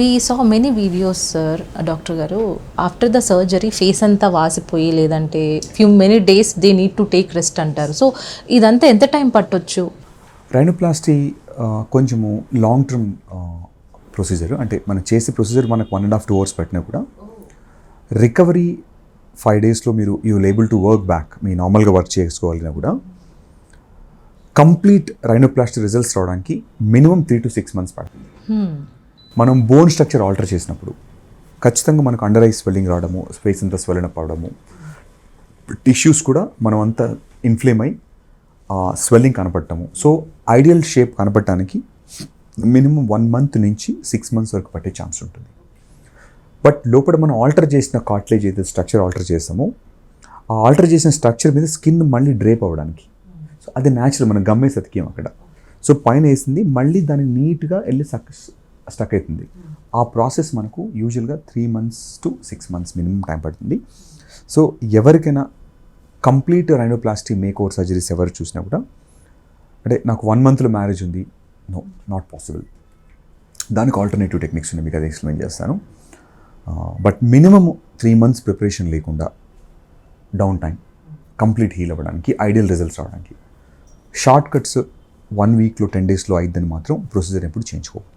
We saw many videos, sir, doctor గారు. After the surgery face అంతా వాసిపోయి లేదంటే many days they need to take rest అంటారు. So ఇదంతా ఎంత టైం పట్టొచ్చు? రైనోప్లాస్టీ కొంచెము లాంగ్ టర్మ్ ప్రొసీజర్. అంటే మనం చేసే ప్రొసీజర్ మనకు 1.5 to 2 hours పట్టినా కూడా రికవరీ 5 daysలో మీరు ఏబుల్ టు వర్క్ బ్యాక్, మీ నార్మల్గా వర్క్ చేసుకోవాలన్నా కూడా కంప్లీట్ రైనోప్లాస్టీ రిజల్ట్స్ రావడానికి మినిమం 3 to 6 months పడుతుంది. మనం బోన్ స్ట్రక్చర్ ఆల్టర్ చేసినప్పుడు ఖచ్చితంగా మనకు అండర్ ఐ స్వెల్లింగ్ రావడము, స్పేస్ అంతా స్వెల్ అప్ అవడము, టిష్యూస్ కూడా మనం అంతా ఇన్ఫ్లేమ్ అయి స్వెల్లింగ్ కనపడటము. సో ఐడియల్ షేప్ కనపడటానికి మినిమం 1 month నుంచి 6 months వరకు పట్టే ఛాన్స్ ఉంటుంది. బట్ లోపల మనం ఆల్టర్ చేసిన కార్టిలేజ్ ఏదైతే స్ట్రక్చర్ ఆల్టర్ చేస్తామో ఆ ఆల్టర్ చేసిన స్ట్రక్చర్ మీద స్కిన్ మళ్ళీ డ్రేప్ అవ్వడానికి, సో అది న్యాచురల్, మనం గమ్మేసి అతికేం అక్కడ. సో పైన వేసింది మళ్ళీ దాన్ని నీట్గా వెళ్ళి స్టక్ అవుతుంది. ఆ ప్రాసెస్ మనకు యూజువల్గా 3 months to 6 months minimum time పడుతుంది. సో ఎవరికైనా complete rhinoplasty make over surgeries ఎవరు చూసినా కూడా అంటే నాకు 1 monthలో మ్యారేజ్ ఉంది, నో, నాట్ పాసిబుల్. దానికి ఆల్టర్నేటివ్ టెక్నిక్స్ ఉన్నాయి, మీకు అది ఎక్స్ప్లెయిన్ చేస్తాను. బట్ మినిమమ్ 3 months ప్రిపరేషన్ లేకుండా డౌన్ టైం కంప్లీట్ హీల్ అవ్వడానికి, ఐడియల్ రిజల్ట్స్ రావడానికి షార్ట్ కట్స్ 1 weekలో 10 daysలో అయిద్దని మాత్రం ప్రొసీజర్ ఎప్పుడు చేయించుకో.